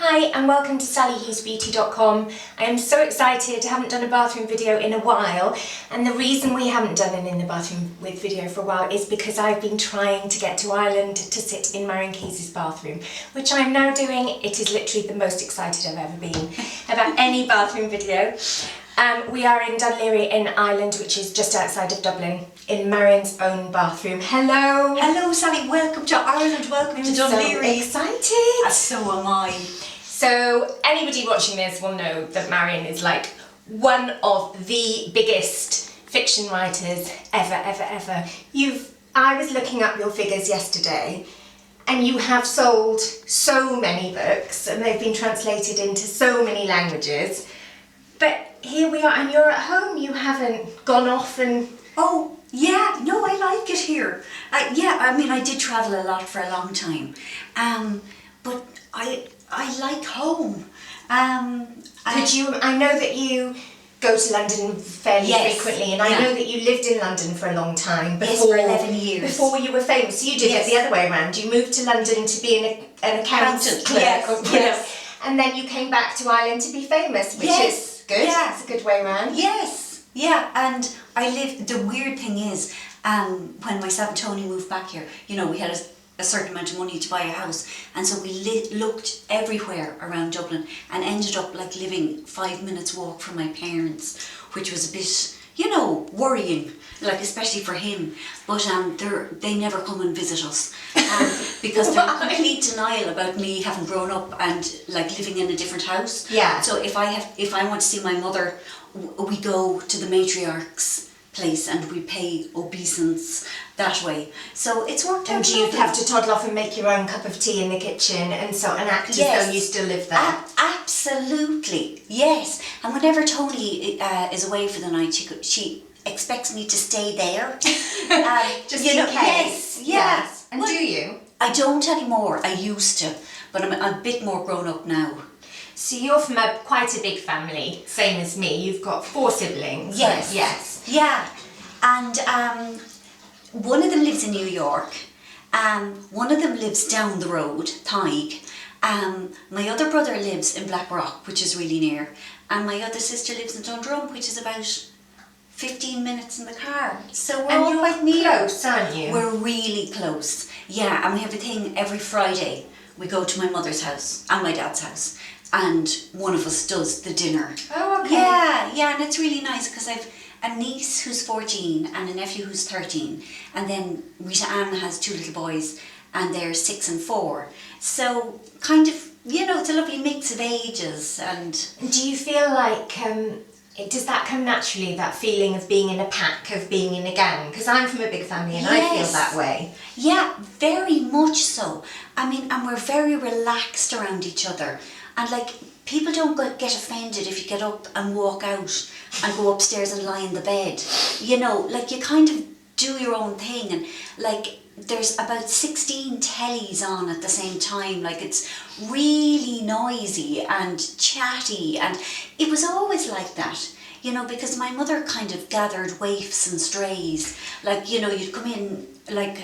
Hi and welcome to SaliHughesBeauty.com. I am so excited. I haven't done a bathroom video in a while, and the reason we haven't done an in the bathroom with video for a while is because I've been trying to get to Ireland to sit in Marian Keyes' bathroom, which I'm now doing. It is literally the most excited I've ever been about any bathroom video. We are in Dunleary in Ireland, which is just outside of Dublin, in Marian's own bathroom. Hello! Hello Sally, welcome to Ireland, welcome to Dunleary. So excited! So am I. So anybody watching this will know that Marian is like one of the biggest fiction writers ever. I was looking up your figures yesterday, and you have sold so many books and they've been translated into so many languages. But here we are, and you're at home. You haven't gone off and... Oh, yeah, no, I like it here. I did travel a lot for a long time. But I like home. I know that you go to London fairly frequently, and I know that you lived in London for a long time. For 11 years. Before you were famous. So you did it the other way around. You moved to London to be an accountant clerk. And then you came back to Ireland to be famous, which is good. Yeah. It's a good way around. Yes, yeah, and the weird thing is, when myself and Tony moved back here, we had a certain amount of money to buy a house, and so we looked everywhere around Dublin and ended up living 5 minutes walk from my parents, which was a bit, worrying, especially for him. But they never come and visit us because they're in complete denial about me having grown up and living in a different house. Yeah. So if I want to see my mother, we go to the matriarch's place and we pay obeisance that way. So it's worked out. And do you have to toddle off and make your own cup of tea in the kitchen and act as though you still live there? Absolutely, yes. And whenever Tony is away for the night, she expects me to stay there. Just in case. Yes. And do you? I don't anymore. I used to, but I'm a bit more grown up now. So you're from quite a big family, same as me. You've got 4 siblings. Yes. Yes. Yeah. And one of them lives in New York. One of them lives down the road, Tig. My other brother lives in Blackrock, which is really near. And my other sister lives in Dundrum, which is about 15 minutes in the car. So we're all quite near. Close, aren't you? We're really close. Yeah, and we have a thing every Friday. We go to my mother's house and my dad's house, and one of us does the dinner. Oh, okay. Yeah, and it's really nice because I've a niece who's 14 and a nephew who's 13, and then Rita Ann has 2 little boys and they're 6 and 4. So kind of, it's a lovely mix of ages. And do you feel like, does that come naturally, that feeling of being in a pack, of being in a gang? Because I'm from a big family and I feel that way. Yeah, very much so. And we're very relaxed around each other. And people don't get offended if you get up and walk out and go upstairs and lie in the bed. You kind of do your own thing, and there's about 16 tellies on at the same time. It's really noisy and chatty, and it was always like that. Because my mother kind of gathered waifs and strays. You'd come in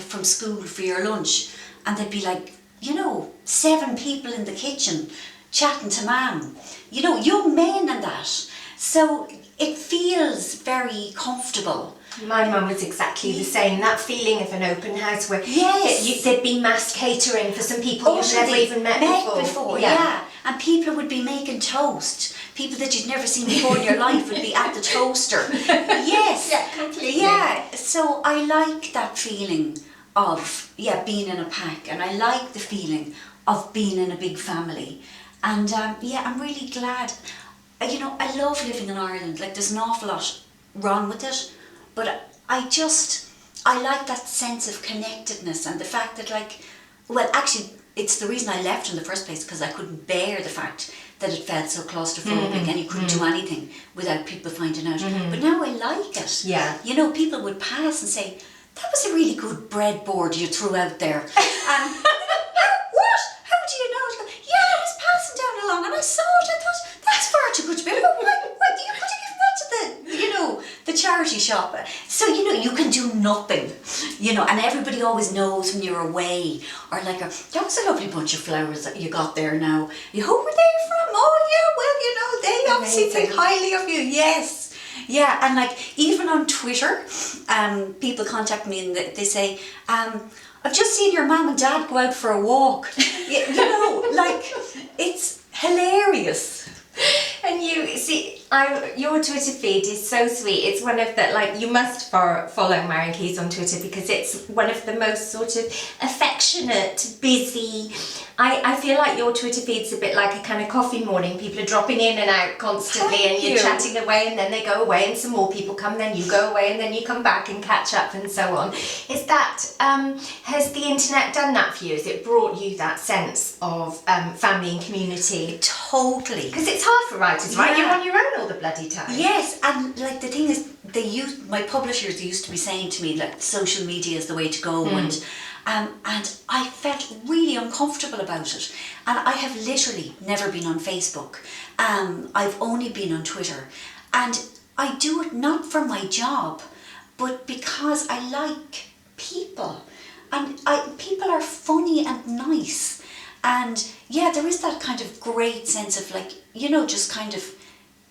from school for your lunch, and there'd be 7 people in the kitchen chatting to Mam, young men and that. So it feels very comfortable. My mum was exactly the same. That feeling of an open house where there'd be mass catering for some people you've never even met before. Yeah. And people would be making toast. People that you'd never seen before in your life would be at the toaster. Yes. Yeah, completely. Yeah. So I like that feeling of being in a pack, and I like the feeling of being in a big family. And I'm really glad. I love living in Ireland. There's an awful lot wrong with it, but I like that sense of connectedness, and the fact that actually it's the reason I left in the first place, because I couldn't bear the fact that it felt so claustrophobic and you couldn't do anything without people finding out. But now I like it. Yeah. People would pass and say, "That was a really good breadboard you threw out there." And what? How do you know? Yeah, I was passing down along and I saw it. I thought, that's far too good to be. Why do you give that to the charity shop? So you know, you can do nothing, you know, and everybody always knows when you're away, or like, that was a lovely bunch of flowers that you got there now. Who were they from? Oh yeah, well, you know, they obviously think highly of you, yes. Yeah, and like, even on Twitter, people contact me and they say, I've just seen your mum and dad go out for a walk. You know, like, it's hilarious. And you see, your Twitter feed is so sweet. It's one of the, like, you must follow Marian Keyes on Twitter because it's one of the most sort of affectionate, busy. I feel like your Twitter feed's a bit like a kind of coffee morning. People are dropping in and out constantly. Thank and you're you. chatting away and then they go away and some more people come, then you go away and then you come back and catch up and so on. Is that, has the internet done that for you? Has it brought you that sense of family and community? Totally. Because it's hard for writers, right? Yeah. You're on your own all the bloody time. Yes, and like the thing is, my publishers used to be saying to me that social media is the way to go, and I felt really uncomfortable about it. And I have literally never been on Facebook. I've only been on Twitter, and I do it not for my job, but because I like people, and people are funny and nice. And yeah, there is that kind of great sense of like, you know, just kind of,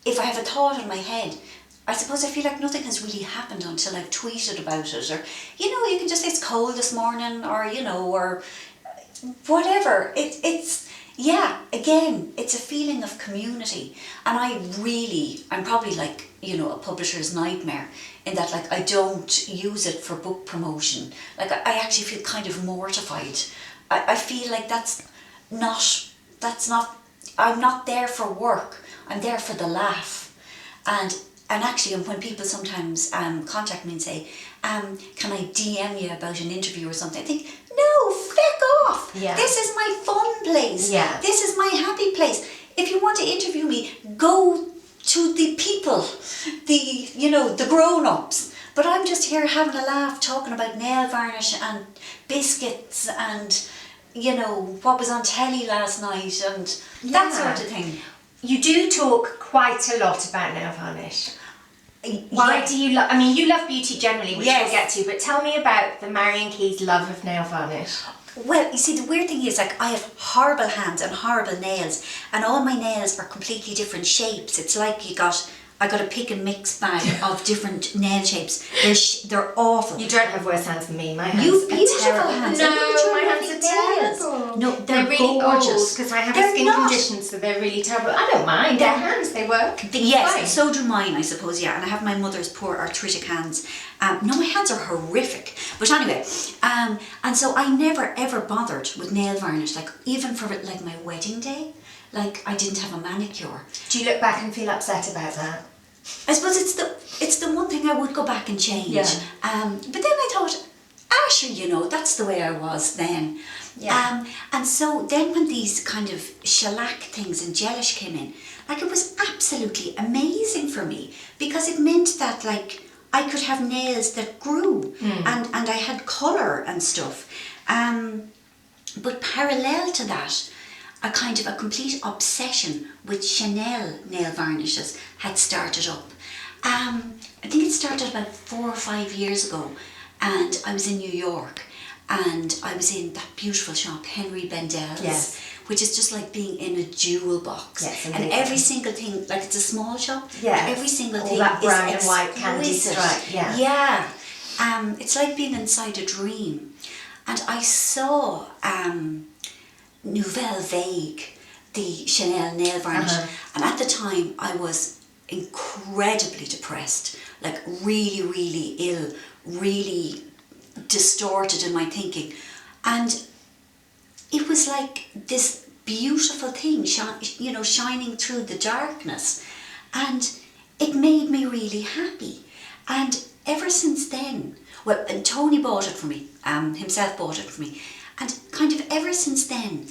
if I have a thought in my head, I suppose I feel like nothing has really happened until I've tweeted about it, or, you know, you can just say it's cold this morning, or, you know, or whatever. It's yeah, again, it's a feeling of community. And I'm probably like, you know, a publisher's nightmare in that, like, I don't use it for book promotion. Like, I actually feel kind of mortified. I feel like that's not, I'm not there for work. I'm there for the laugh. And actually, when people sometimes contact me and say, can I DM you about an interview or something? I think, no, feck off. Yeah. This is my fun place. Yeah. This is my happy place. If you want to interview me, go to the people, the grown-ups. But I'm just here having a laugh, talking about nail varnish and biscuits and, you know, what was on telly last night and that sort of thing. You do talk quite a lot about nail varnish. Why Yeah. do you love, I mean, you love beauty generally, which Yes. we'll get to, but tell me about the Marian Keyes love of nail varnish. Well, you see, the weird thing is, like, I have horrible hands and horrible nails, and all my nails are completely different shapes. It's like I got a pick and mix bag of different nail shapes. They're awful. You don't have worse hands than me. My hands You are beautiful terrible. hands. No, Look at your my hands lovely are nails. terrible. No, they're really gorgeous. because I have They're a skin not. condition, so they're really terrible. I don't mind. They're hands, they work. Yes, Fine. so do mine, I suppose, yeah. And I have my mother's poor arthritic hands. No, my hands are horrific. But anyway, and so I never ever bothered with nail varnish, like even for like my wedding day, like I didn't have a manicure. Do you look back and feel upset about that? I suppose it's the one thing I would go back and change. Yeah. But then I thought, sure, you know, that's the way I was then. Yeah. And so then when these kind of shellac things and gelish came in, like, it was absolutely amazing for me, because it meant that, like, I could have nails that grew and I had colour and stuff. But parallel to that, a kind of a complete obsession with Chanel nail varnishes had started up. I think it started about 4 or 5 years ago, and I was in New York, and I was in that beautiful shop, Henry Bendel's, Yes. which is just like being in a jewel box. Yes, and amazing. every single thing, like, it's a small shop, Yes. every single All thing that brown is and white candy exquisite. stripe, yeah. Yeah. It's like being inside a dream. And I saw Nouvelle Vague, the Chanel nail varnish, and at the time I was incredibly depressed, like really, really ill, really distorted in my thinking, and it was like this beautiful thing, shining through the darkness, and it made me really happy. And ever since then, well, and Tony bought it for me, himself bought it for me, and kind of ever since then,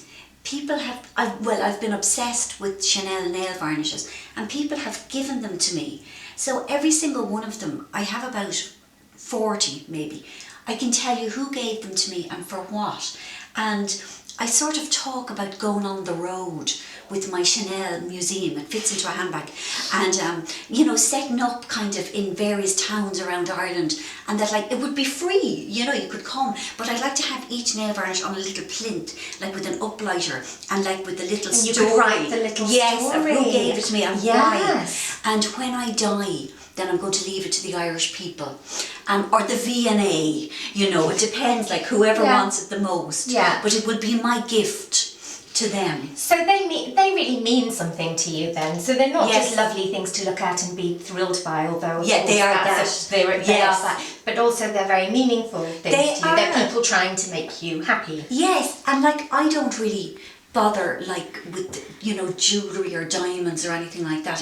I've been obsessed with Chanel nail varnishes, and people have given them to me. So every single one of them, I have about 40 maybe. I can tell you who gave them to me and for what. And I sort of talk about going on the road with my Chanel museum. It fits into a handbag, and you know, setting up kind of in various towns around Ireland, and that like it would be free. You know, you could come, but I'd like to have each nail varnish on a little plinth, like with an uplighter, and like with the little And story. you could write the little yes, story. who gave it to me and Yes. why. And when I die, then I'm going to leave it to the Irish people, or the V&A. You know, it depends. Like whoever wants it the most. Yeah. But it would be my gift to them. So they really mean something to you then. So they're not Yes. just lovely things to look at and be thrilled by, although of Yeah, course they are that's that. They are Yes. that. But also they're very meaningful things They to you. They're are. people trying to make you happy. Yes, and like I don't really bother like with, you know, jewellery or diamonds or anything like that.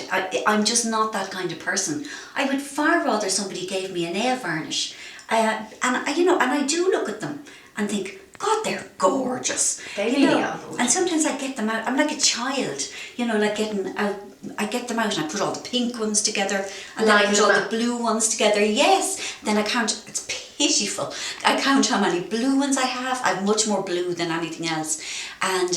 I'm just not that kind of person. I would far rather somebody gave me a nail varnish, and I do look at them and think, God, they're gorgeous. They You really know, are gorgeous. And sometimes I get them out. I'm like a child, you know, like getting out. I get them out and I put all the pink ones together, and then I Line put all them the up. blue ones together. Yes. Then I count. It's pitiful. I count how many blue ones I have. I have much more blue than anything else, and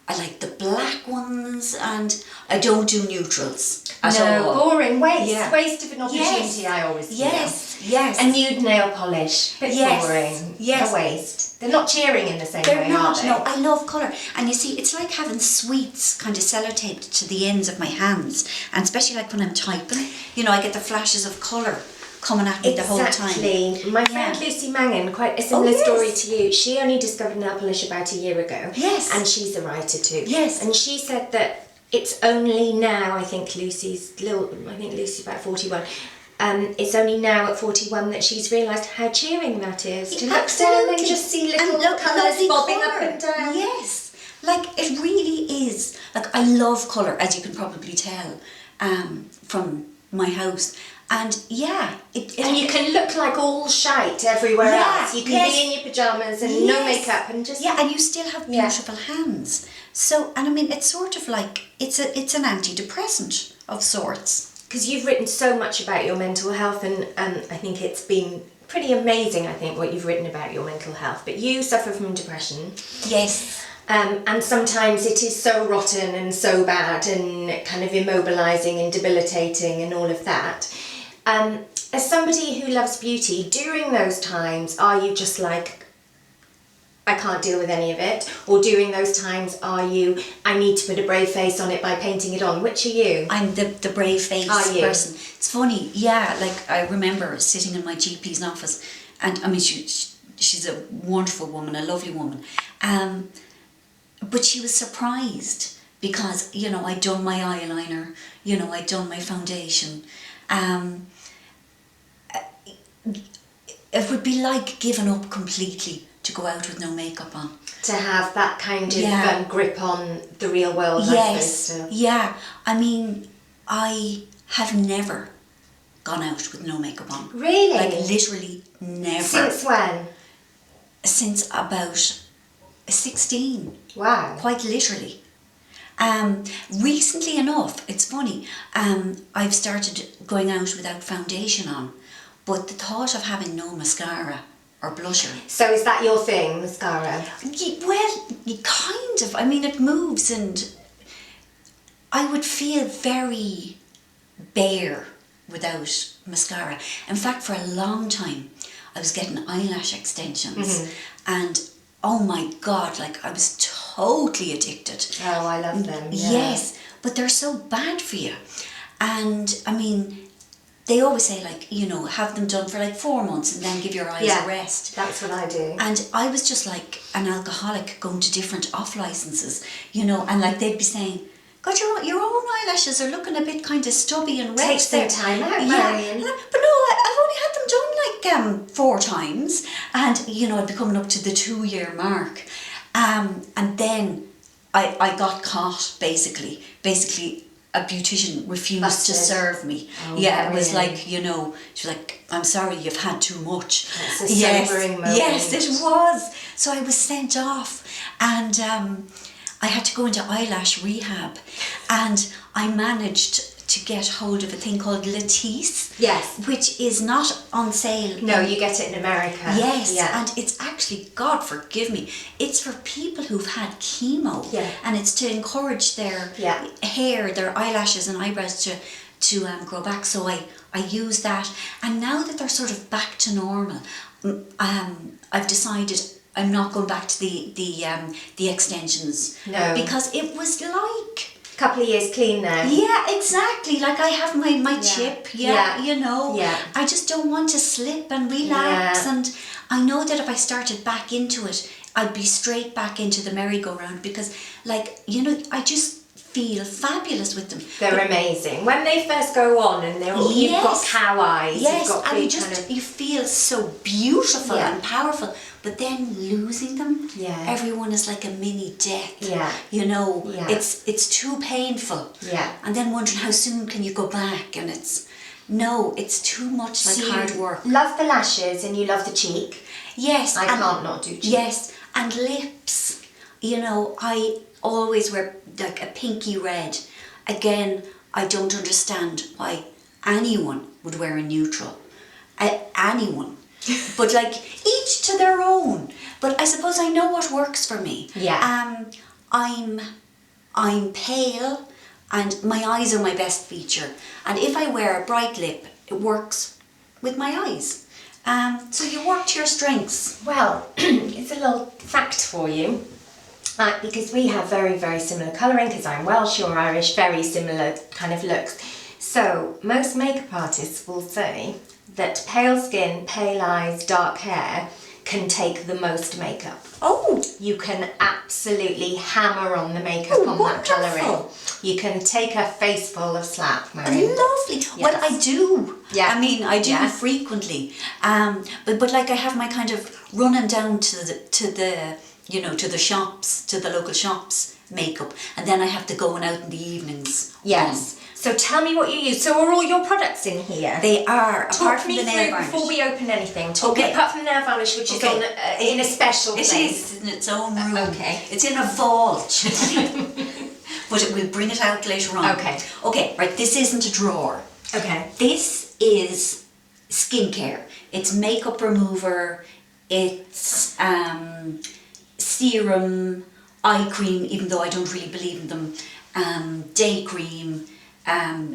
I like the black ones, and I don't do neutrals at No, all. boring, waste. Yeah. Waste of an opportunity, Yes. I always feel. Yes, yes. A nude nail polish, bit Yes, boring. yes. A waste. They're not cheering in the same They're way, not, are they? no, I love colour. And you see, it's like having sweets kind of sellotaped to the ends of my hands. And especially like when I'm typing, you know, I get the flashes of colour coming at me the whole time. Exactly. My friend Yeah. Lucy Mangan, quite a similar yes. story to you. She only discovered nail polish about a year ago. Yes. And she's a writer too. Yes. And she said that it's only now, I think Lucy's about 41. It's only now at 41 that she's realised how cheering that is. To look down and just see little colours lovely bobbing colour. up and down. Yes, like it really is. Like I love colour, as you can probably tell, from my house. And yeah, And you can look like all shite everywhere Yeah, else. You can yes. be in your pyjamas and no Yes. makeup and just... and you still have Yeah. beautiful hands. So, and I mean, it's sort of like it's an antidepressant of sorts. Because you've written so much about your mental health, and I think it's been pretty amazing, I think, what you've written about your mental health. But you suffer from depression. Yes. And sometimes it is so rotten and so bad and kind of immobilising and debilitating and all of that. As somebody who loves beauty, during those times, are you just like, I can't deal with any of it? Or during those times, are you, I need to put a brave face on it by painting it on? Which are you? I'm the brave face Are you? person. It's funny, yeah, like I remember sitting in my GP's office, and I mean she's a wonderful woman, a lovely woman, but she was surprised because, you know, I'd done my eyeliner, you know, I'd done my foundation. It would be like giving up completely to go out with no makeup on. To have that kind of Yeah. grip on the real world, I Yes, suppose. yeah. I mean, I have never gone out with no makeup on. Really? Like literally never. Since when? Since about 16. Wow. Quite literally. Recently enough, it's funny, I've started going out without foundation on, but the thought of having no mascara or blusher. So is that your thing, mascara? Well, kind of. I mean, it moves, and I would feel very bare without mascara. In fact, for a long time, I was getting eyelash extensions, and oh my God, like I was totally addicted. Oh, I love them. Yeah. Yes, but they're so bad for you. And I mean, they always say, like, you know, have them done for like 4 months and then give your eyes a rest. That's what I do. And I was just like an alcoholic going to different off licenses, you know, and like they'd be saying, God, your own eyelashes are looking a bit kind of stubby and red. Take some time out, Yeah. Marian. But no, I've only had them done like 4 times, and you know, I'd be coming up to the 2-year mark, and then I got caught basically. A beautician refused to Busted. serve me. Oh, yeah, it was Marian. like, you know, she was like, I'm sorry, you've had too much. That's a sobering moment. Yes, it was. So I was sent off, and I had to go into eyelash rehab, and I managed to get hold of a thing called Latisse. Yes. Which is not on sale. No, you get it in America. Yes, Yeah. and it's actually, God forgive me, it's for people who've had chemo. Yeah. And it's to encourage their hair, their eyelashes and eyebrows to grow back. So I use that, and now that they're sort of back to normal, I've decided I'm not going back to the extensions. No. Because it was like... Couple of years clean now. Yeah, exactly. Like I have my chip, you know. Yeah. I just don't want to slip and relax. And I know that if I started back into it, I'd be straight back into the merry-go-round because, like, you know, I just feel fabulous with them. They're amazing. When they first go on and they're all, you've got cow eyes. Yes, you've got and you feel so beautiful and powerful. But then losing them, everyone is like a mini death. Yeah. You know, it's too painful. Yeah. And then wondering how soon can you go back, and it's too much like hard work. Love the lashes and you love the cheek. Yes. I can't not do cheek. Yes, and lips. You know, I always wear like a pinky red. Again, I don't understand why anyone would wear a neutral. Anyone. But like each to their own. But I suppose I know what works for me. Yeah. I'm pale and my eyes are my best feature. And if I wear a bright lip, it works with my eyes. So you work to your strengths. Well, it's a little fact for you. Because we have very, very similar colouring, because I'm Welsh, you're Irish, very similar kind of looks. So most makeup artists will say that pale skin, pale eyes, dark hair can take the most makeup. Oh! You can absolutely hammer on the makeup on that colouring. You can take a face full of slap, Marian. Lovely. Yes. Well, I do. Yeah. I mean, I do frequently. But like I have my kind of running down to the you know, to the shops, to the local shops makeup, and then I have to go out in the evenings. Yes. So tell me what you use. So are all your products in here? They are, apart from me the nail varnish. Before we open anything. Okay. Apart from the nail varnish, which is on in a special place. It is in its own room. Okay. It's in a vault. But we'll bring it out later on. Okay. Okay, right, this isn't a drawer. Okay. This is skincare. It's makeup remover, it's serum, eye cream, even though I don't really believe in them, day cream,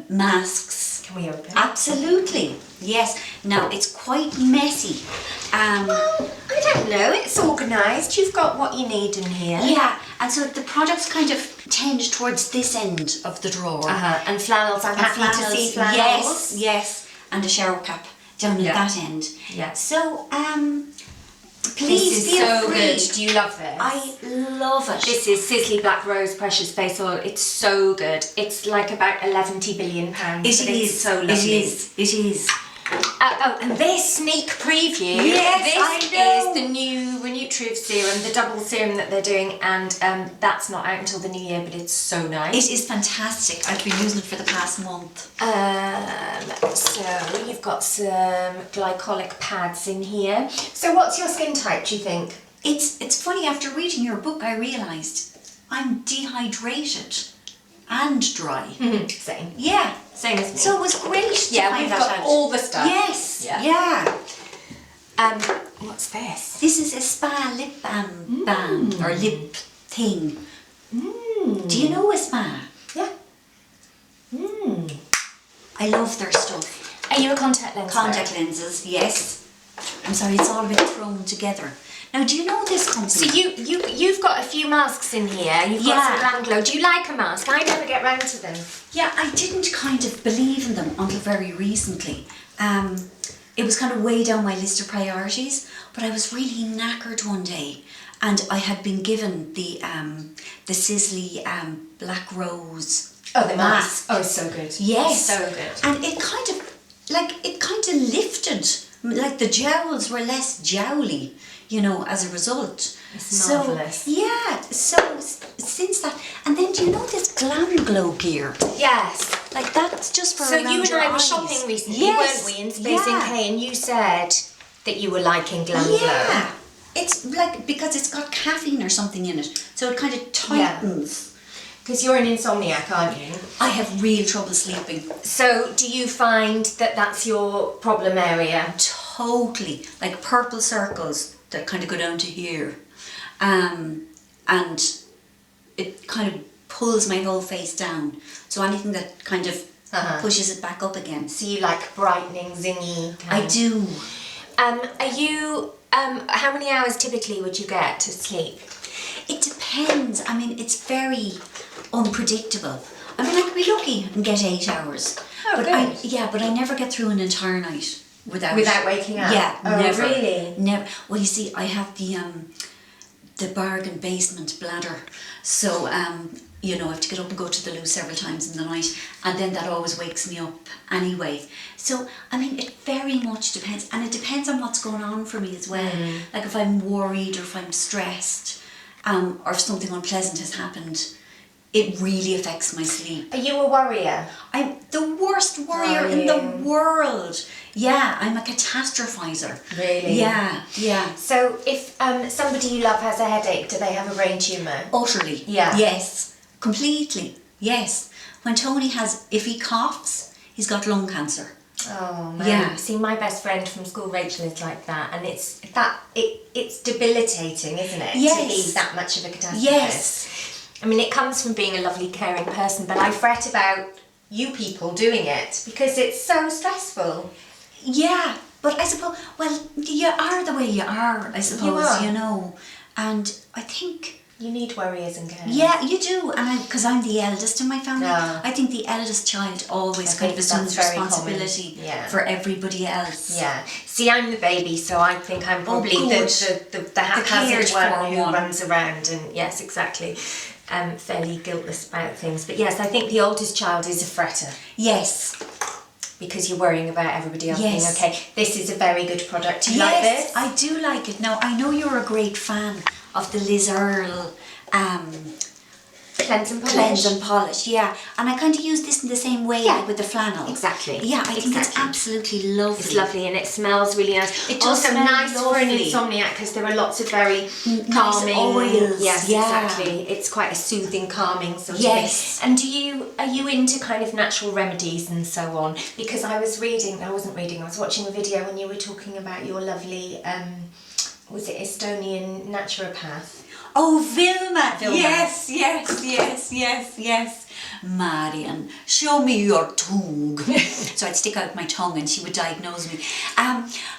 masks. Can we open? Absolutely, yes. Now it's quite messy. Well, I don't know, it's organised. You've got what you need in here. Yeah, and so the products kind of tend towards this end of the drawer. And flannels, I'm happy to see flannels. Yes, yes, and a shower cap down at that end. Yeah. So, This please is feel so free. good. Do you love this? I love it. This is Sisley Black Rose Precious Face Oil. It's so good. It's like about 11 billion pounds. It is. It's so lovely. It is. It is. And this sneak preview. Yes, this I know. is the new Re-Nutriv serum, the double serum that they're doing, and that's not out until the new year, but it's so nice. It is fantastic. I've been using it for the past month. So you've got some glycolic pads in here. So what's your skin type, do you think? It's funny, after reading your book, I realised I'm dehydrated and dry. Same. Yeah. Same as me. So it was great to Yeah, find we've that got out. all the stuff. Yes. Yeah. What's this? This is a spa lip balm or lip thing. Do you know a spa? Yeah. I love their stuff. Are you a contact lens? Contact lenses, yes. I'm sorry, it's all a bit thrown together. Now, do you know this company? So you've got a few masks in here. You've got some Glam Glow. Do you like a mask? I never get round to them. Yeah, I didn't kind of believe in them until very recently. It was kind of way down my list of priorities, but I was really knackered one day, and I had been given the Sisley Black Rose. Oh, the mask. Oh, it's so good. Yes. So good. And it kind of lifted, like the jowls were less jowly, you know, as a result. It's marvellous. Yeah, so since that, and then do you know this Glam Glow gear? Yes. Like that's just for So around you and your I were eyes. shopping recently, Yes. weren't we, in Space NK, and you said that you were liking Glam Glow. Yeah. It's like, because it's got caffeine or something in it, so it kind of tightens. Because you're an insomniac, aren't you? I have real trouble sleeping. So do you find that that's your problem area? Totally. Like purple circles that kind of go down to here. And it kind of pulls my whole face down. So anything that kind of pushes it back up again. So you like brightening, zingy? I do. Are you, how many hours typically would you get to sleep? It depends. I mean, it's very unpredictable. I mean, I could be lucky and get 8 hours. Oh, but good. But I never get through an entire night without waking up? Yeah, oh, never. Really? Never. Well, you see, I have the bargain basement bladder, so you know, I have to get up and go to the loo several times in the night, and then that always wakes me up anyway. So, I mean, it very much depends, and it depends on what's going on for me as well. Like if I'm worried or if I'm stressed, or if something unpleasant has happened, it really affects my sleep. Are you a worrier? I'm the worst worrier in the world. Yeah, I'm a catastrophizer. Really? Yeah, yeah. So if somebody you love has a headache, do they have a brain tumour? Utterly. Yeah. Yes. Completely. Yes. When Tony if he coughs, he's got lung cancer. Oh man. Yeah. See, my best friend from school, Rachel, is like that, and it's debilitating, isn't it? Yes. To be that much of a catastrophist. Yes. I mean, it comes from being a lovely, caring person, but I fret about you people doing it because it's so stressful. Yeah, but I suppose, well, you are the way you are, I suppose, you know, and I think... You need worriers and carers. Yeah, you do, and because I'm the eldest in my family, No. I think the eldest child always kind of assumes responsibility for everybody else. Yeah. See, I'm the baby, so I think I'm probably the haphazard one who runs around, and yes, exactly, fairly guiltless about things. But yes, I think the oldest child is a fretter. Yes. Because you're worrying about everybody else being okay. This is a very good product. Do you like this? I do like it. Now, I know you're a great fan of the Liz Earle Cleanse and Polish, yeah. And I kind of use this in the same way with the flannel. Exactly. Yeah, I think it's absolutely lovely. It's lovely and it smells really nice. It does also smell nice lovely. for an insomniac because there are lots of very calming oils. Yes, yeah. exactly. It's quite a soothing, calming sort of yes. thing. And are you into kind of natural remedies and so on? Because I was watching a video when you were talking about your lovely was it Estonian naturopath? Oh, Vilma. Yes. Marian, show me your tongue. So I'd stick out my tongue and she would diagnose me.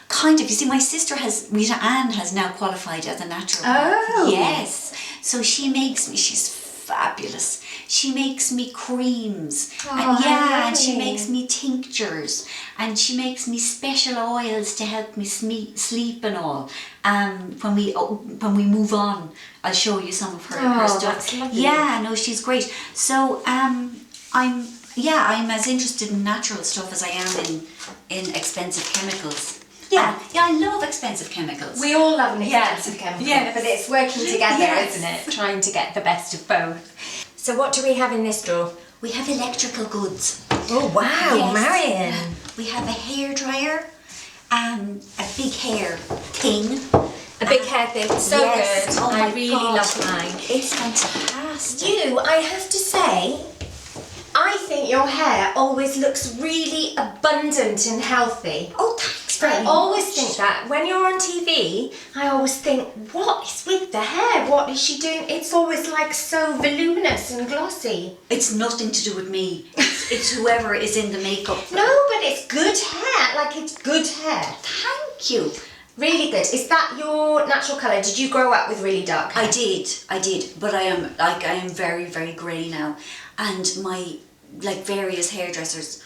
Kind of, you see, my sister Rita Ann has now qualified as a naturopath. Oh. Yes. So she's fabulous. She makes me creams. And she makes me tinctures. And she makes me special oils to help me sleep and all. When we move on, I'll show you some of her stuff. That's lovely. Yeah, no, she's great. So I'm as interested in natural stuff as I am in expensive chemicals. Yeah, I love expensive chemicals. We all love an expensive chemical, but it's working together, Yes. isn't it? Trying to get the best of both. So what do we have in this drawer? We have electrical goods. Oh wow, Yes. Marian. We have a hairdryer, a big hair thing. A big hair thing, so yes. good. Oh I my really God. love mine. It's fantastic. I have to say, I think your hair always looks really abundant and healthy. Oh, thanks very I much. always think that. When you're on TV, I always think, what is with the hair? What is she doing? It's always like so voluminous and glossy. It's nothing to do with me. It's whoever is in the makeup. No, but it's good hair. Like, it's good hair. Thank you. Really good. Is that your natural colour? Did you grow up with really dark hair? I did. But I am very, very grey now. And my various hairdressers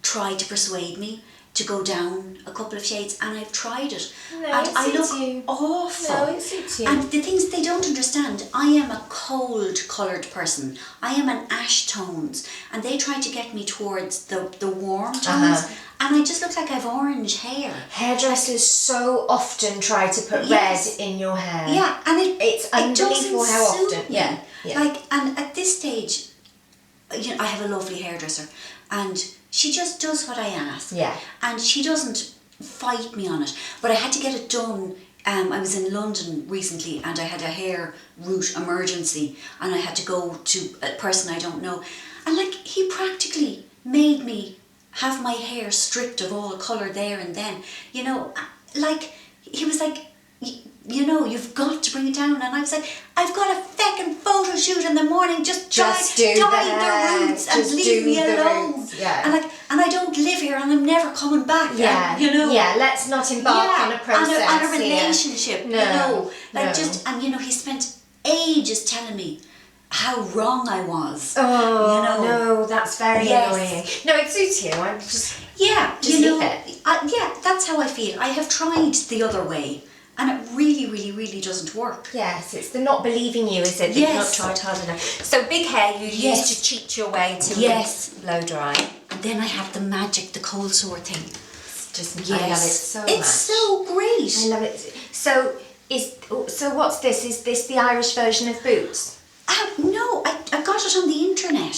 tried to persuade me to go down a couple of shades, and I've tried it. No, and it I suits look you. awful. No, it suits you. And the things they don't understand, I am a cold coloured person. I am an ash tones, and they try to get me towards the warm tones, and I just look like I have orange hair. Hairdressers so often try to put red in your hair. Yeah, and it's unbelievable how often. Me. Yeah. And at this stage, I have a lovely hairdresser, and she just does what I ask. Yeah. And she doesn't fight me on it. But I had to get it done I was in London recently and I had a hair root emergency and I had to go to a person I don't know. And like, he practically made me have my hair stripped of all colour there and then. You know, like, he was like, you know, you've got to bring it down. And I was like, I've got a feckin' photo shoot in the morning, just dye the roots and leave me alone. Yeah. And I don't live here and I'm never coming back. Yeah, and, you know. Yeah, let's not embark on a process. And a relationship, No, you know. Like no. and you know, he spent ages telling me how wrong I was. Oh, you know. no, that's very annoying. No, it suits you. I'm just Just leave know, it. that's how I feel. I have tried the other way and it really, really, really doesn't work. Yes, it's the not believing you, is it? That Yes. you've not tried hard enough. So big hair you Yes. use to cheat your way to blow dry. And then I have the magic, the cold sore thing. It's just, Yes. I love it so much. It's so great. I love it. So what's this? Is this the Irish version of Boots? No, I got it on the internet.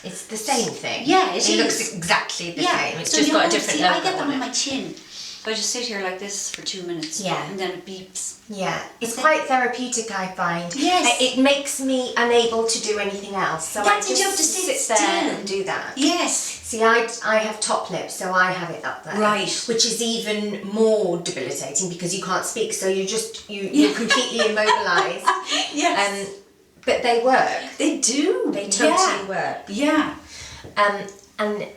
It's the same thing. Yeah, it looks is. exactly the Yeah. same. It's So just you got a know, different see, logo I get them on on it. my chin. So I just sit here like this for 2 minutes. Yeah. And then it beeps. Yeah, it's Okay. quite therapeutic, I find. Yes. It makes me unable to do anything else. So That's I it, just you have to sit there still. and do that. Yes. See, I have top lip, so I have it up there. Right. Which is even more debilitating because you can't speak, so you're completely immobilised. Yes. But they work. They do. They totally work. Yeah. And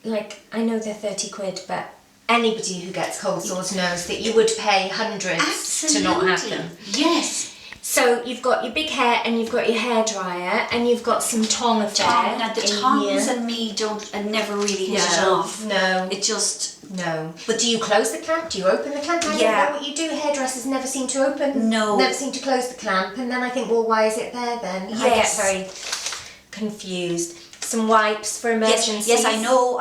like, I know they're 30 quid, but anybody who gets cold sores knows that you would pay hundreds Absolutely. to not have them. Yes. So you've got your big hair and you've got your hairdryer and you've got some tong affair. Now the in tongs here. and me and never really hit it off. No. It just No. But do you close the clamp? Do you open the clamp? I don't know what you do. Hairdressers never seem to open. No. Never seem to close the clamp. And then I think, well, why is it there then? I get Yes. very confused. Some wipes for emergencies. Yes, I know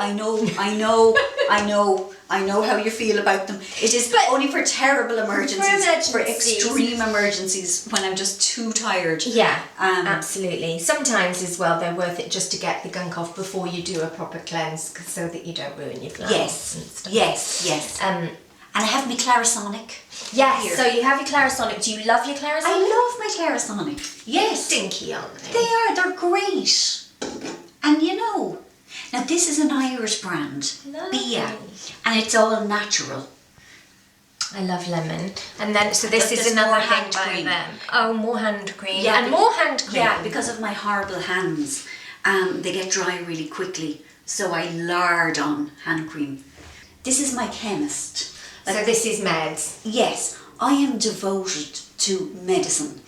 how you feel about them. It is only for terrible emergencies, for extreme emergencies when I'm just too tired. Yeah, absolutely. Sometimes as well they're worth it just to get the gunk off before you do a proper cleanse so that you don't ruin your glands and stuff. Yes. And I have my Clarisonic. Yes, Here. so you have your Clarisonic. Do you love your Clarisonic? I love my Clarisonic. Yes. Stinky, aren't they? They're great. And you know, now this is an Irish brand, Bia, and it's all natural. I love lemon. And then, so this is There's another more thing hand by cream. them. Oh, more hand cream. Yeah, and more hand cream. Yeah, because of my horrible hands, they get dry really quickly. So I lard on hand cream. This is my chemist. So this is meds. Yes, I am devoted to medicine.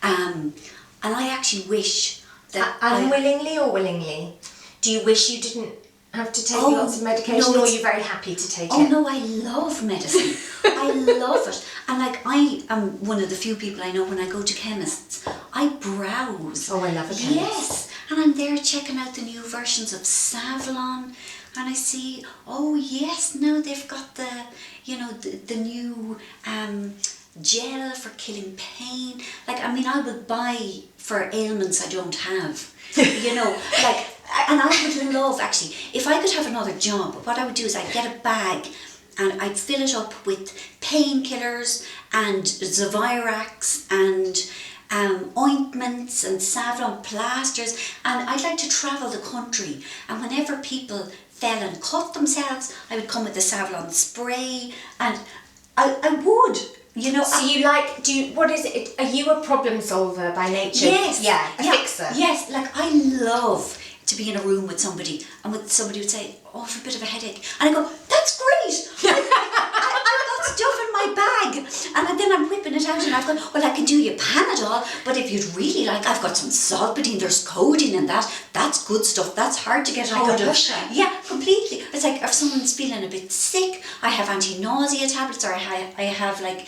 And I actually wish that Unwillingly or willingly? Do you wish you didn't have to take lots of medication, or are you very happy to take it? Oh no, I love medicine. I love it. And like, I am one of the few people I know when I go to chemists, I browse. Oh, I love a chemist. Yes, and I'm there checking out the new versions of Savlon, and I see, oh yes, now they've got the new gel for killing pain. Like, I mean, I would buy for ailments I don't have. You know, like, and I would love, actually, if I could have another job, what I would do is I'd get a bag and I'd fill it up with painkillers and Zavirax and ointments and Savlon plasters, and I'd like to travel the country, and whenever people fell and cut themselves, I would come with the Savlon spray, and I would. You know, so you like, what is it, are you a problem solver by nature? Yes. Yeah, a fixer. Yes, like I love to be in a room with somebody and somebody would say, oh, I've a bit of a headache. And I go, that's great. I've got stuff in my bag. And then I'm whipping it out and I've gone, well, I can do you Panadol, but if you'd really like, I've got some Solpadeine, there's codeine in that. That's good stuff. That's hard to get hold of. Russia. Yeah, completely. It's like if someone's feeling a bit sick, I have anti-nausea tablets, or I have like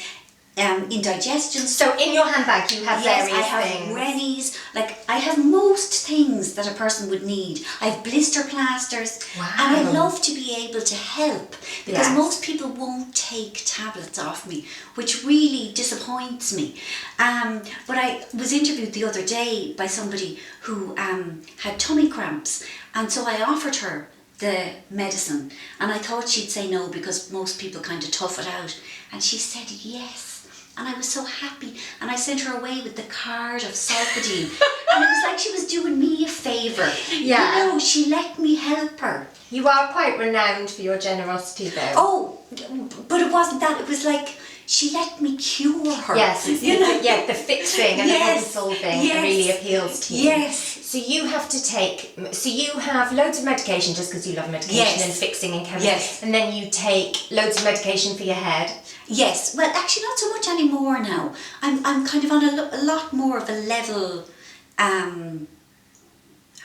indigestion. So in your handbag you have various I have things. Rennies. Like, I have most things that a person would need. I have blister plasters. Wow. And I love to be able to help, because Yes. most people won't take tablets off me, which really disappoints me. But I was interviewed the other day by somebody who had tummy cramps, and so I offered her the medicine, and I thought she'd say no because most people kind of tough it out, and she said yes. And I was so happy. And I sent her away with the card of Sobriety. And it was like she was doing me a favour. Yeah. You know, she let me help her. You are quite renowned for your generosity, though. Oh, but it wasn't that. It was like she let me cure her. Yes, you know? yeah, the fixing and the problem solving really appeals to you. Yes. So you have to take, so you have loads of medication just because you love medication and fixing and chemicals. Yes. And then you take loads of medication for your head. Yes. Well, actually not so much anymore now. I'm kind of on a lot more of a level, how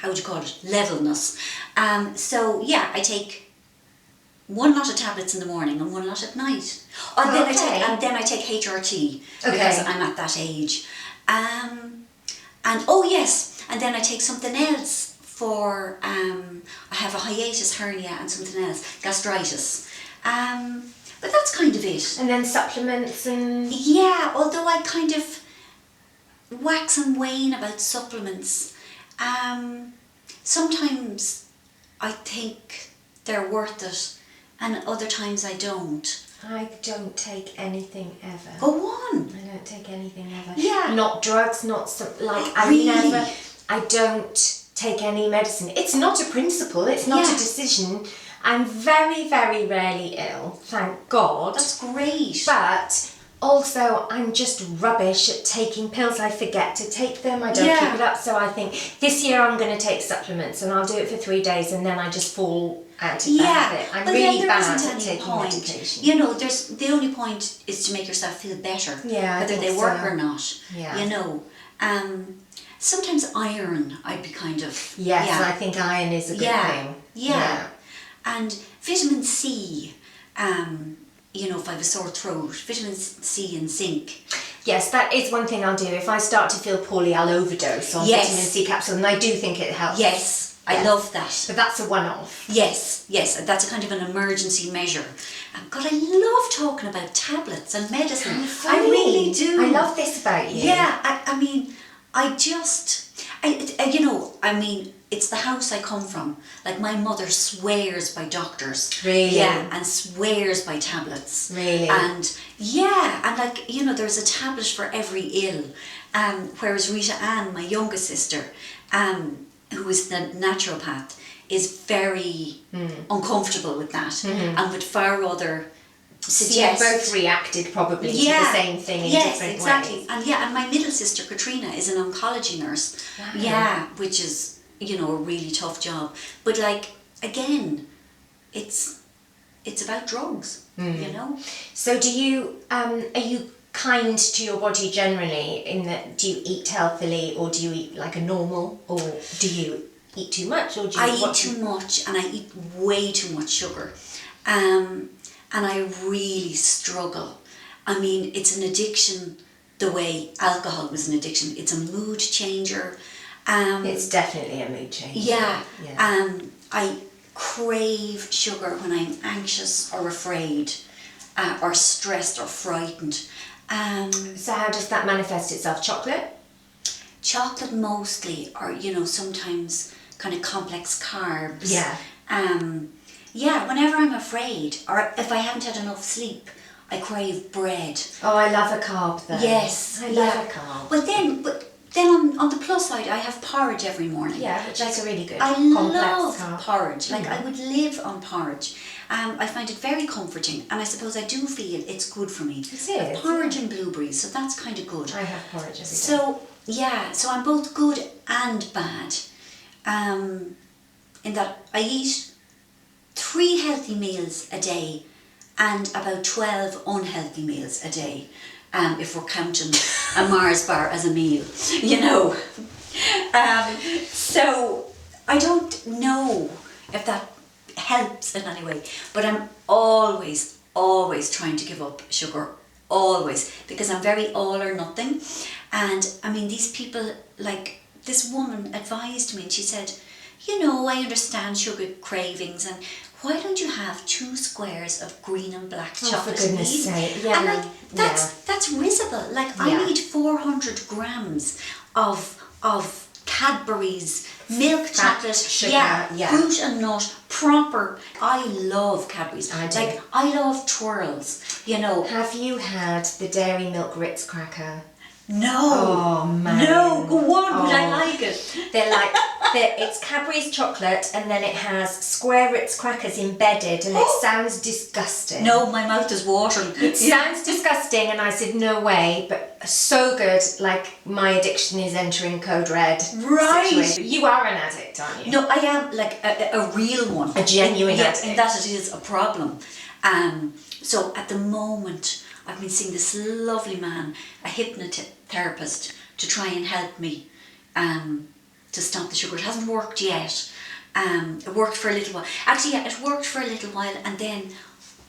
would you call it? Levelness. So yeah, I take one lot of tablets in the morning and one lot at night. And then I take HRT because I'm at that age. And oh yes, and then I take something else for I have a hiatus hernia and something else, gastritis. But that's kind of it. And then supplements and... Yeah, although I kind of wax and wane about supplements. Sometimes I think they're worth it, and other times I don't. I don't take anything ever. Go on. I don't take anything ever. Yeah. Not drugs, not some, like Really? I don't take any medicine. It's not a principle, it's not a decision. I'm very, very rarely ill, thank God. That's great. But also, I'm just rubbish at taking pills. I forget to take them. I don't keep it up. So I think this year I'm going to take supplements and I'll do it for 3 days and then I just fall out of the habit. I'm really bad at taking medication. You know, the only point is to make yourself feel better. Yeah, whether they work or not. Yeah. You know. Sometimes iron, I'd be kind of... Yes, I think iron is a good thing. Yeah. And vitamin C, you know, if I have a sore throat, vitamin C and zinc. Yes, that is one thing I'll do. If I start to feel poorly, I'll overdose on vitamin C capsule, and I do think it helps. Yes, I love that. But that's a one-off. Yes, that's a kind of an emergency measure. God, I love talking about tablets and medicine. I really do. I love this about you. Yeah, I mean, you know, I mean, it's the house I come from. Like, my mother swears by doctors. Really? Yeah, and swears by tablets. Really? And yeah, and like, you know, there's a tablet for every ill. Whereas Rita Ann, my youngest sister, who is the naturopath, is very uncomfortable with that and would far rather suggest... So you both reacted probably to the same thing in different ways. And my middle sister Katrina is an oncology nurse. Wow. Yeah, which is, you know, a really tough job. But like, again, it's about drugs, you know. So do you are you kind to your body generally, in that do you eat healthily or do you eat like a normal, or do you eat too much, or do you I eat too much, and I eat way too much sugar. And I really struggle. I mean, it's an addiction the way alcohol was an addiction. It's a mood changer. It's definitely a mood changer. Yeah. I crave sugar when I'm anxious or afraid or stressed or frightened. So how does that manifest itself? Chocolate? Chocolate mostly, or, you know, sometimes kind of complex carbs. Yeah. Yeah, whenever I'm afraid, or if I haven't had enough sleep, I crave bread. Oh, I love a carb though. Yes. I love a carb. But then on the plus side, I have porridge every morning. Yeah, which is a really good I complex love carb. porridge. Like, I would live on porridge. I find it very comforting, and I suppose I do feel it's good for me. It is, I have porridge and blueberries, so that's kind of good. I have porridge every day. So, yeah, so I'm both good and bad. In that I eat 3 healthy meals a day and about 12 unhealthy meals a day, if we're counting a Mars bar as a meal, you know. So I don't know if that helps in any way, but I'm always trying to give up sugar, always, because I'm very all or nothing. And I mean, these people, like this woman advised me, and she said, you know, I understand sugar cravings, and why don't you have 2 squares of green and black chocolate? For goodness sake, yeah. And like, that's risible. Like, I need 400 grams of Cadbury's milk, Fat, chocolate, sugar, yeah. fruit and nut, proper. I love Cadbury's. I do. Like, I love twirls, you know. Have you had the Dairy Milk Ritz cracker? No. Oh man. No, go on, would I like it? They're like, it's Cadbury's chocolate and then it has square Ritz crackers embedded and it sounds disgusting. No, my mouth is watering. It sounds disgusting and I said, no way, but so good, like my addiction is entering code red. Right. Situation. You are an addict, aren't you? No, I am like a real one. A genuine Yes, addict. and that it is a problem. So at the moment, I've been seeing this lovely man, a hypnotherapist, to try and help me to stop the sugar. It hasn't worked yet. It worked for a little while. Actually, yeah, it worked for a little while, and then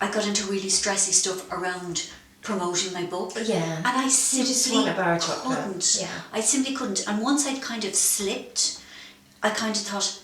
I got into really stressy stuff around promoting my book. Yeah. And I You just simply want a bar of chocolate. couldn't. Yeah. I simply couldn't. And once I'd kind of slipped, I kind of thought,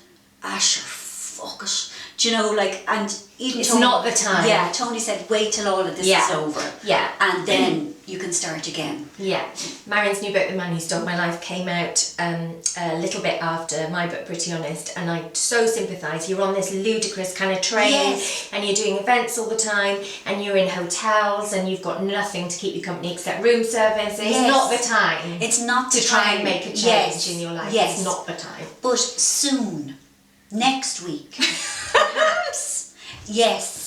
sure, fuck it. Do you know, like, and even It's Tony, not the time. Yeah, Tony said, wait till all of this Yeah. is over. Yeah. And then you can start again. Yeah. Marian's new book, The Man Who Stole My Life, came out a little bit after my book, Pretty Honest, and I so sympathise. You're on this ludicrous kind of train, Yes. and you're doing events all the time, and you're in hotels, and you've got nothing to keep you company except room service. It's Yes. not the time It's not to the try time. and make a change Yes. in your life. Yes. It's not the time. But soon, next week, perhaps, yes.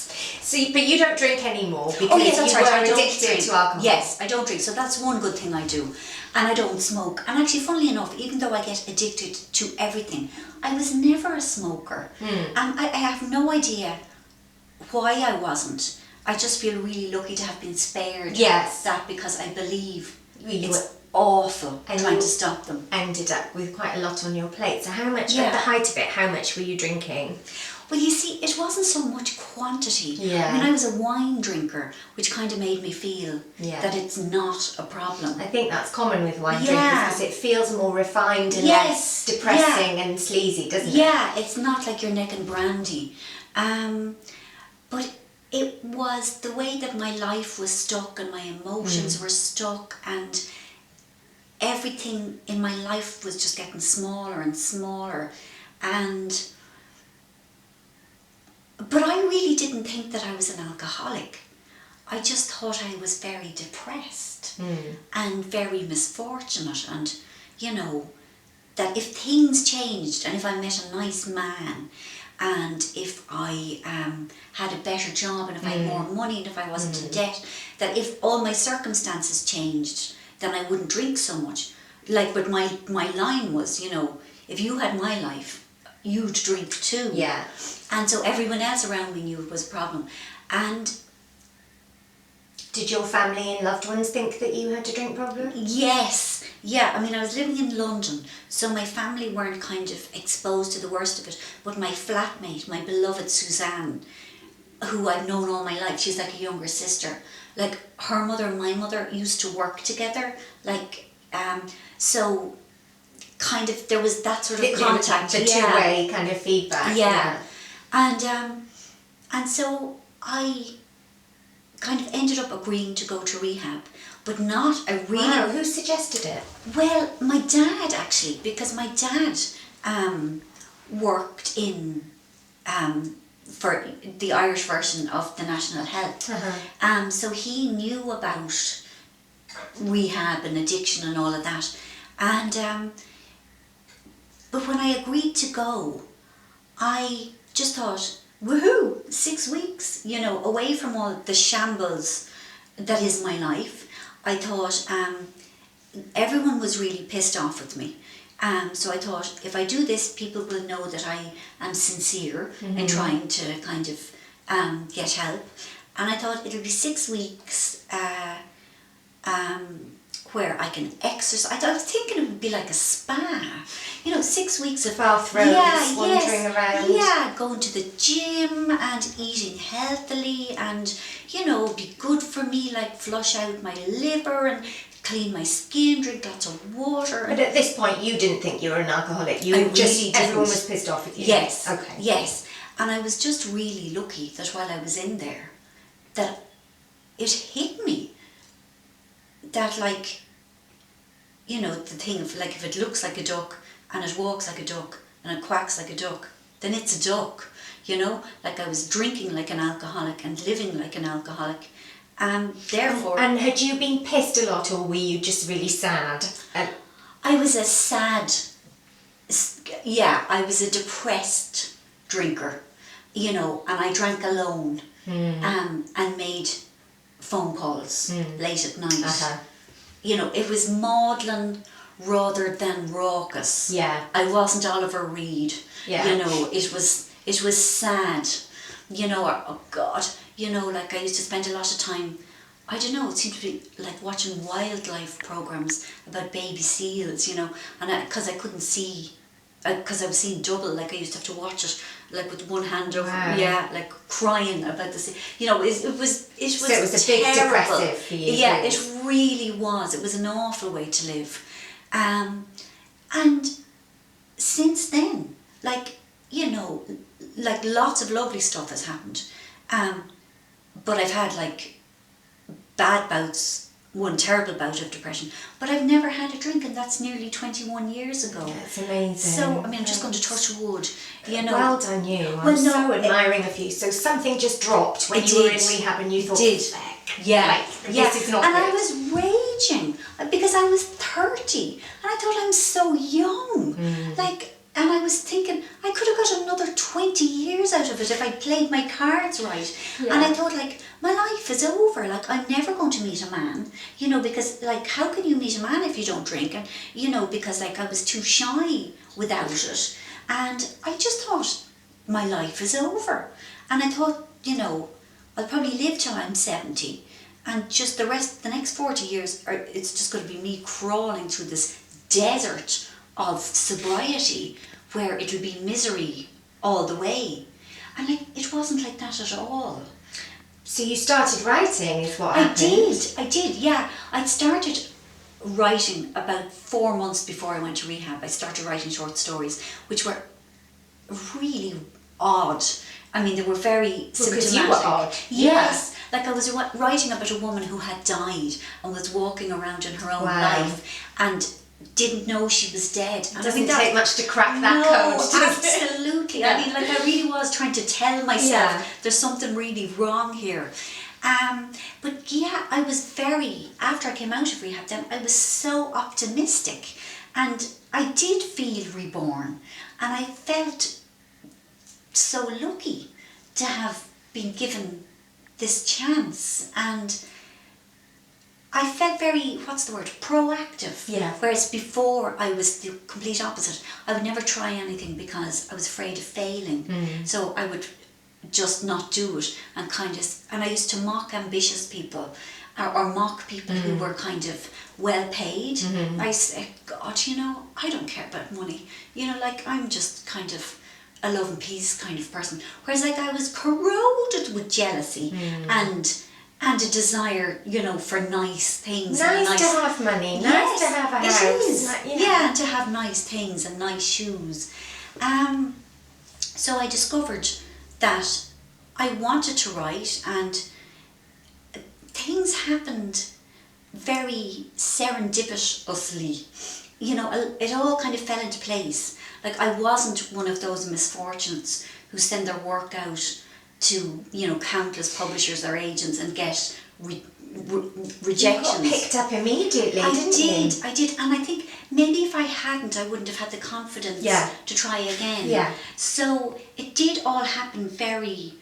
So, but you don't drink anymore because Oh yes, that's you right. were I don't addicted drink. to alcohol. Yes, I don't drink. So that's one good thing I do. And I don't smoke. And actually, funnily enough, even though I get addicted to everything, I was never a smoker. And I have no idea why I wasn't. I just feel really lucky to have been spared Yes. that, because I believe You it's awful And trying you- to stop them. ended up with quite a lot on your plate. So how much, Yeah. at the height of it, how much were you drinking? Well, you see, it wasn't so much quantity. Yeah. I mean, I was a wine drinker, which kind of made me feel Yeah. that it's not a problem. I think that's common with wine Yeah. drinkers because it feels more refined and Yes. less depressing and sleazy, doesn't it? Yeah, it's not like you're necking brandy. But it was the way that my life was stuck and my emotions were stuck, and everything in my life was just getting smaller and smaller. But I really didn't think that I was an alcoholic. I just thought I was very depressed and very misfortunate, and, you know, that if things changed and if I met a nice man and if I had a better job and if I had more money and if I wasn't in debt, that if all my circumstances changed, then I wouldn't drink so much. Like, but my line was, you know, if you had my life, you'd drink too. Yeah. And so everyone else around me knew it was a problem. And Did your family and loved ones think that you had a drink problem? yes, yeah, I mean, I was living in London, so my family weren't kind of exposed to the worst of it, but my flatmate, my beloved Suzanne, who I've known all my life, she's like a younger sister, like her mother and my mother used to work together, like, so kind of there was that sort of contact. The two-way kind of feedback. Yeah. And so I kind of ended up agreeing to go to rehab, but not a really... Wow, who suggested it? Well, my dad actually, because my dad worked in for the Irish version of the National Health. So he knew about rehab and addiction and all of that. And but when I agreed to go, I just thought, woohoo, 6 weeks, you know, away from all the shambles that is my life. I thought everyone was really pissed off with me. So I thought, if I do this, people will know that I am sincere in trying to kind of get help. And I thought it'll be 6 weeks where I can exercise. I was thinking it would be like a spa, you know, 6 weeks of Bathrooms, wandering around. Yeah, going to the gym and eating healthily, and, you know, be good for me, like flush out my liver and clean my skin, drink lots of water. But at this point, you didn't think you were an alcoholic. You I were just really everyone didn't. was pissed off with you. Yes. Okay. Yes. And I was just really lucky that while I was in there, that it hit me that, like, you know, the thing of, like, if it looks like a duck and it walks like a duck and it quacks like a duck, then it's a duck, you know? Like I was drinking like an alcoholic and living like an alcoholic. Therefore... And had you been pissed a lot, or were you just really sad? I was a sad... Yeah, I was a depressed drinker, you know, and I drank alone and made phone calls late at night. You know, it was maudlin rather than raucous. Yeah. I wasn't Oliver Reed. Yeah. You know, it was sad. You know, oh God, you know, like I used to spend a lot of time, I don't know, it seemed to be like watching wildlife programs about baby seals, you know, and because I couldn't see, because I was seeing double, like I used to have to watch it like with one hand over, like crying about the sea. You know, it was so it was a big terrible. depressive for you. Yeah, it really was. It was an awful way to live. And since then, like, you know, like lots of lovely stuff has happened. But I've had like bad bouts, one terrible bout of depression, but I've never had a drink, and that's nearly 21 years ago. That's amazing. So, I mean, I'm just going to touch wood, you know. Well done you. I'm so admiring of you. So something just dropped when you were in rehab and you thought, yeah, this is not and good. I was raging because I was 30 and I thought I'm so young. Like, and I was thinking I could have got another 20 years out of it if I played my cards right. And I thought, like, my life is over. Like, I'm never going to meet a man, you know, because, like, how can you meet a man if you don't drink? And, you know, because, like, I was too shy without it. And I just thought, my life is over. And I thought, you know, I'll probably live till I'm 70. And just the next 40 years, it's just going to be me crawling through this desert of sobriety where it'll be misery all the way. And like, it wasn't like that at all. So you started writing is what happened? I did, yeah. I'd started writing about 4 months before I went to rehab. I started writing short stories, which were really odd. I mean, they were very symptomatic. Because you were odd. Yes. Yeah. Like I was writing about a woman who had died and was walking around in her own life and didn't know she was dead. And doesn't take much to crack that code, does it? Absolutely. I mean, like I really was trying to tell myself there's something really wrong here. But yeah, I was after I came out of rehab then, I was so optimistic and I did feel reborn and I felt so lucky to have been given this chance, and I felt very, proactive. Yeah. Whereas before I was the complete opposite. I would never try anything because I was afraid of failing. So I would just not do it and and I used to mock ambitious people or mock people who were kind of well paid. I said, God, you know, I don't care about money. You know, like I'm just kind of a love and peace kind of person. Whereas like I was corroded with jealousy and a desire, you know, for nice things. Nice to have money, nice to have a house. It is. Yeah, to have nice things and nice shoes. So I discovered that I wanted to write, and things happened very serendipitously. You know, it all kind of fell into place. Like I wasn't one of those misfortunes who send their work out to, you know, countless publishers or agents and get rejections. You got picked up immediately, didn't you? I did, and I think maybe if I hadn't, I wouldn't have had the confidence to try again. Yeah. So it did all happen very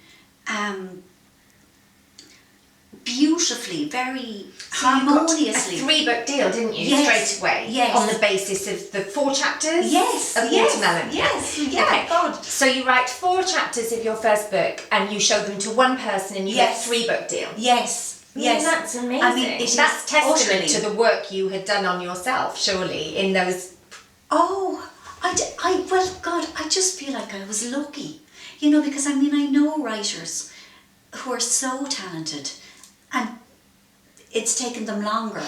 beautifully, very harmoniously. You got a 3-book deal, didn't you? Yes. Straight away. Yes. On the basis of the 4 chapters. Yes. Of Watermelon. Yes. Yeah. Okay. God. So you write 4 chapters of your first book, and you show them to one person, and you get a 3-book deal. Yes. Yes. That's amazing. I mean, that's testament to the work you had done on yourself, surely, in those. Oh, well, God, I just feel like I was lucky, you know, because I mean, I know writers who are so talented, and it's taken them longer.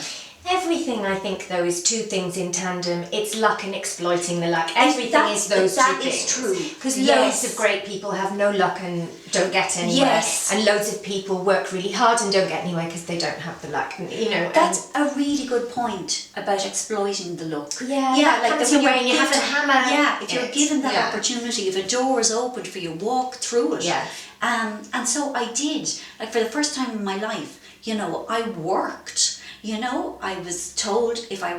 Everything, I think, though, is two things in tandem. It's luck and exploiting the luck. Everything is those two things. That is true. Because loads of great people have no luck and don't get anywhere. Yes. And loads of people work really hard and don't get anywhere because they don't have the luck. You know, That's a really good point about exploiting the luck. Yeah, like comes when your way you're and you have to hammer. Yeah, if you're given that Yeah. opportunity, if a door is open for you, walk through it. Yeah. And so I did. Like for the first time in my life, you know, I worked. You know, I was told if I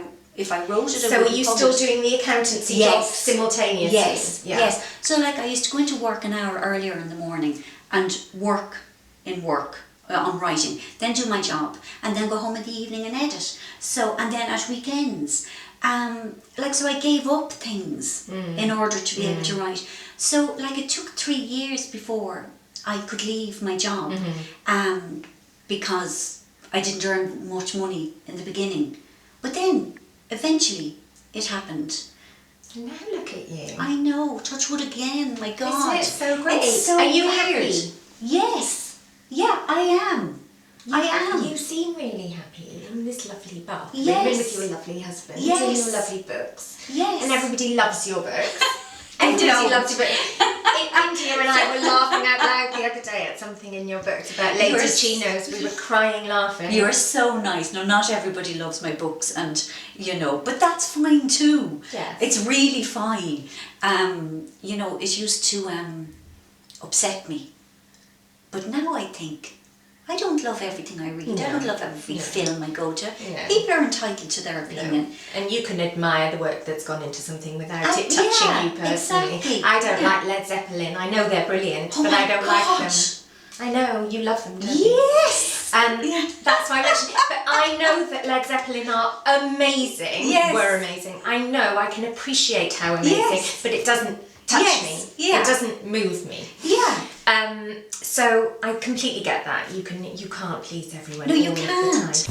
wrote it. So are you still doing the accountancy job simultaneously? Yes, yes. So like I used to go into work an hour earlier in the morning and work on writing, then do my job, and then go home in the evening and edit. So, and then at weekends, so I gave up things in order to be able to write. So like it took 3 years before I could leave my job, because I didn't earn much money in the beginning. But then, eventually, it happened. Now look at you. I know, touch wood again, my God. Isn't it so great? It's so Are you weird. happy? Yes. Yeah, I am. I am. You seem really happy in this lovely bath. Yes. Living with your lovely husband. Yes. And your lovely books. Yes. And everybody loves your books. I Everybody know. loves your books. India and I were laughing out loud the other day at something in your books about Lady Chinos. We were crying laughing. You're so nice. No, not everybody loves my books, and you know, but that's fine too. Yes. It's really fine. You know, it used to upset me, but now I think I don't love everything I read. I don't love every film I go to. No. People are entitled to their opinion. And you can admire the work that's gone into something without it touching you personally. Exactly. I don't like Led Zeppelin. I know they're brilliant, Oh but my I don't God. like them. I know, you love them, don't you? Yes. That's why I mentioned it. But I know that Led Zeppelin are amazing. Yes. Were amazing. I know, I can appreciate how amazing, Yes. but it doesn't touch Yes. me. Yeah. It doesn't move me. Yeah. So I completely get that. You can't please everyone No, you all of the can't. time.